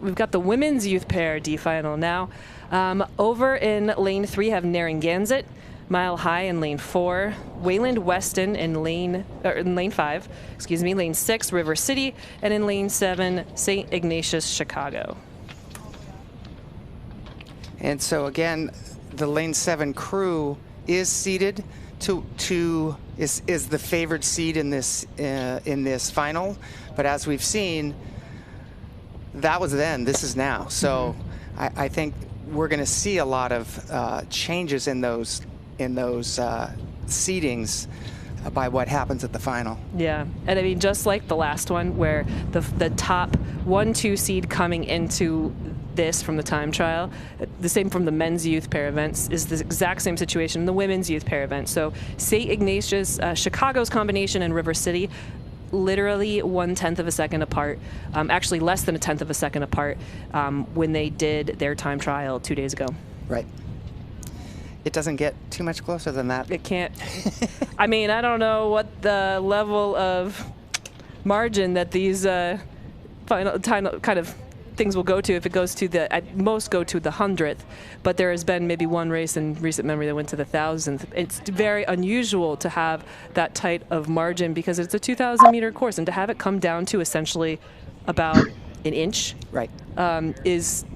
We've got the women's youth pair D final now. Over in lane 3 have Narragansett, Mile High in lane 4, Wayland Weston in lane 5, lane 6 River City, and in lane 7 Saint Ignatius Chicago. And so again, the lane 7 crew is seeded is the favored seed in this final, but as we've seen, that was then, this is now. So I think we're going to see a lot of changes in those seedings by what happens at the final. Yeah, and I mean, just like the last one, where the top 1-2 seed coming into this from the time trial, the same from the men's youth pair events, is the exact same situation in the women's youth pair event. So Saint Ignatius, Chicago's combination, and River City, literally 1/10 of a second apart, actually less than 1/10 of a second apart when they did their time trial 2 days ago. Right. It doesn't get too much closer than that. It can't. I mean, I don't know what the level of margin that these final kind of things will go to, if it goes to at most go to the 100th, but there has been maybe one race in recent memory that went to the 1,000th. It's very unusual to have that tight of margin because it's a 2,000-meter course, and to have it come down to essentially about an inch, right, is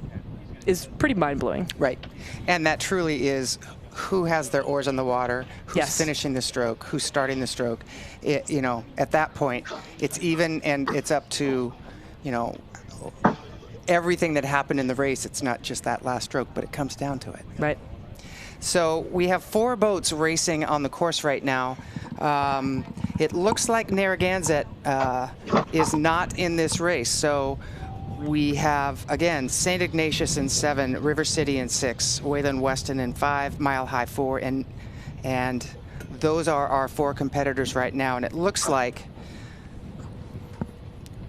pretty mind-blowing. Right, and that truly is who has their oars on the water, who's finishing the stroke, who's starting the stroke. You know, at that point, it's even, and it's up to, you know, everything that happened in the race. It's not just that last stroke, but it comes down to it. Right. So we have 4 boats racing on the course right now. It looks like Narragansett is not in this race. So we have, again, St. Ignatius in 7, River City in 6, Wayland Weston in 5, Mile High 4, and those are our 4 competitors right now. And it looks like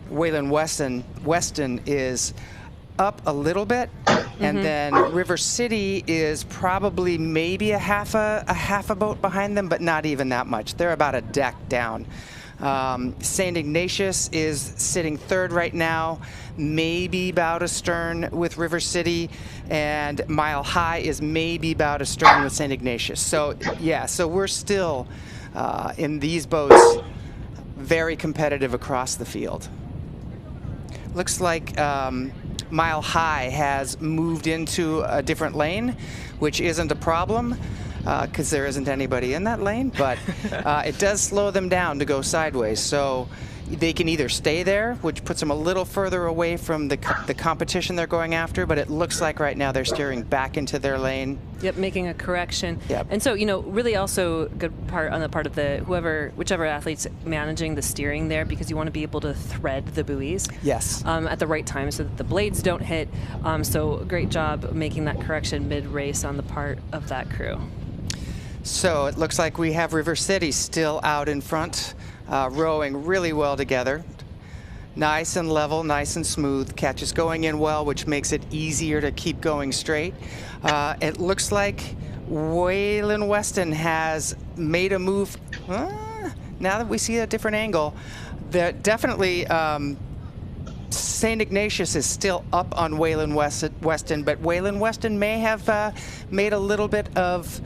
Wayland Weston is up a little bit, and then River City is probably maybe a half a boat behind them, but not even that much. They're about a deck down. St. Ignatius is sitting 3rd right now, maybe about astern with River City, and Mile High is maybe about astern with St. Ignatius. So yeah, so we're still in these boats very competitive across the field. Looks like Mile High has moved into a different lane, which isn't a problem because there isn't anybody in that lane, but it does slow them down to go sideways. So they can either stay there, which puts them a little further away from the competition they're going after, but it looks like right now they're steering back into their lane. Yep, making a correction. Yep. And so, you know, really also good part on the part of the whichever athlete's managing the steering there, because you want to be able to thread the buoys. Yes. At the right time so that the blades don't hit. So great job making that correction mid-race on the part of that crew. So it looks like we have River City still out in front, rowing really well together. Nice and level, nice and smooth. Catch is going in well, which makes it easier to keep going straight. It looks like Wayland Weston has made a move. Now that we see a different angle, definitely St. Ignatius is still up on Wayland Weston, but Wayland Weston may have made a little bit of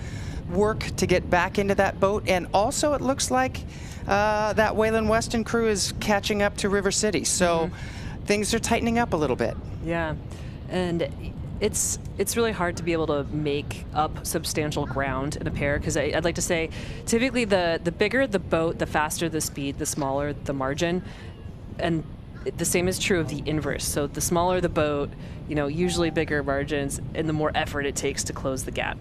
work to get back into that boat. And also it looks like that Wayland Weston crew is catching up to River City. So things are tightening up a little bit. Yeah, and it's really hard to be able to make up substantial ground in a pair, because I'd like to say typically the bigger the boat, the faster the speed, the smaller the margin. And the same is true of the inverse. So the smaller the boat, you know, usually bigger margins, and the more effort it takes to close the gap.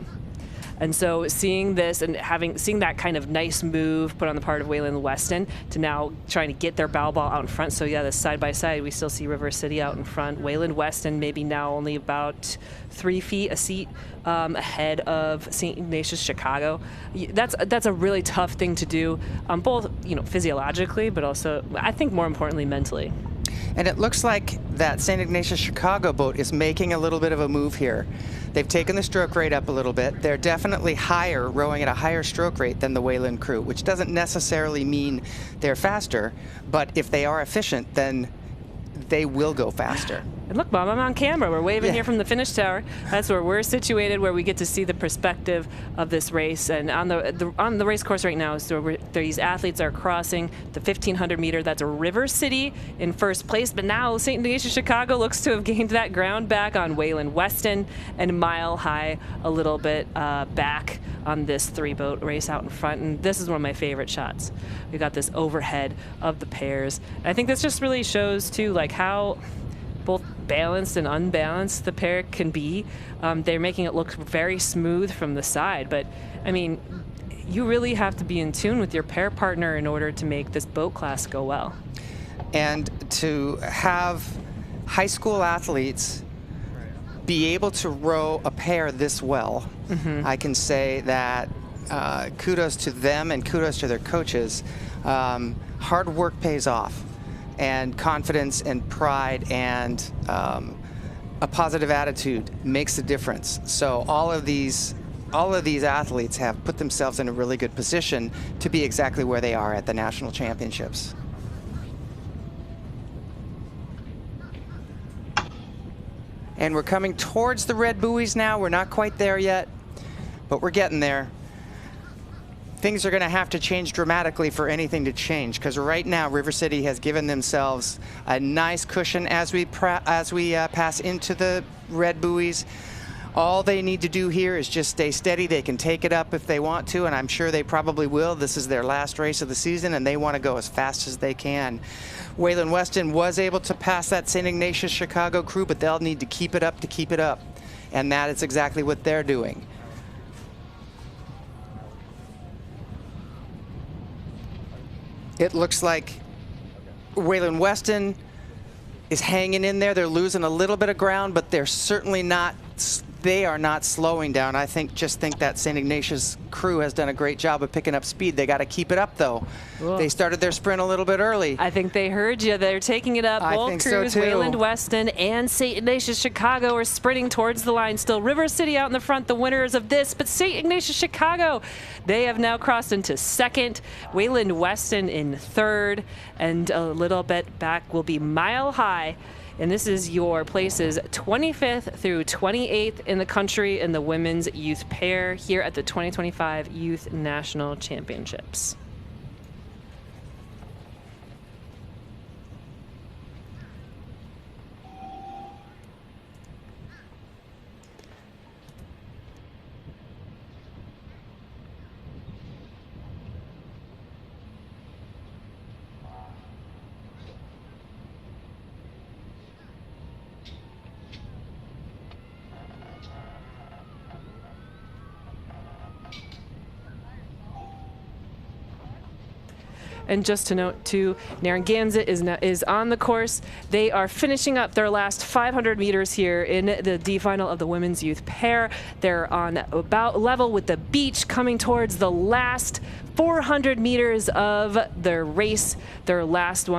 And so seeing this and seeing that kind of nice move put on the part of Wayland Weston to now trying to get their bow ball out in front. So yeah, the side by side, we still see River City out in front. Wayland Weston maybe now only about 3 feet a seat ahead of Saint Ignatius Chicago. That's a really tough thing to do, both, you know, physiologically, but also I think more importantly mentally. And it looks like that St. Ignatius Chicago boat is making a little bit of a move here. They've taken the stroke rate up a little bit. They're definitely higher, rowing at a higher stroke rate than the Wayland crew, which doesn't necessarily mean they're faster, but if they are efficient, then they will go faster. And look, Mom, I'm on camera. We're waving Yeah. here from the finish tower. That's where we're situated, where we get to see the perspective of this race. And on the race course right now, so these athletes are crossing the 1,500 meter. That's River City in first place. But now Saint Ignatius Chicago looks to have gained that ground back on Waylon Weston, and Mile High a little bit back on this three-boat race out in front. And this is one of my favorite shots. We got this overhead of the pairs. And I think this just really shows, too, like how both balanced and unbalanced the pair can be. They're making it look very smooth from the side, but I mean, you really have to be in tune with your pair partner in order to make this boat class go well. And to have high school athletes be able to row a pair this well, I can say that kudos to them and kudos to their coaches. Hard work pays off. And confidence and pride and a positive attitude makes a difference. So all of these athletes have put themselves in a really good position to be exactly where they are at the national championships. And we're coming towards the red buoys now. We're not quite there yet, but we're getting there. Things are going to have to change dramatically for anything to change, because right now River City has given themselves a nice cushion as we pass into the red buoys. All they need to do here is just stay steady. They can take it up if they want to, and I'm sure they probably will. This is their last race of the season, and they want to go as fast as they can. Waylon Weston was able to pass that Saint Ignatius Chicago crew, but they'll need to keep it up to keep it up, and that is exactly what they're doing. It looks like Waylon Weston is hanging in there. They're losing a little bit of ground, but they're certainly not, they are not slowing down. I think that St. Ignatius crew has done a great job of picking up speed. They got to keep it up, though. Whoa. They started their sprint a little bit early. I think they heard you. They're taking it up. Both crews, so Waylon Weston and St. Ignatius Chicago, are sprinting towards the line. Still River City out in the front, the winners of this. But St. Ignatius Chicago, they have now crossed into second. Waylon Weston in third. And a little bit back will be Mile High. And this is your places 25th through 28th in the country in the women's youth pair here at the 2025 Youth National Championships. And just to note, too, Narragansett is on the course. They are finishing up their last 500 meters here in the D final of the women's youth pair. They're on about level with the beach, coming towards the last 400 meters of their race, their last one.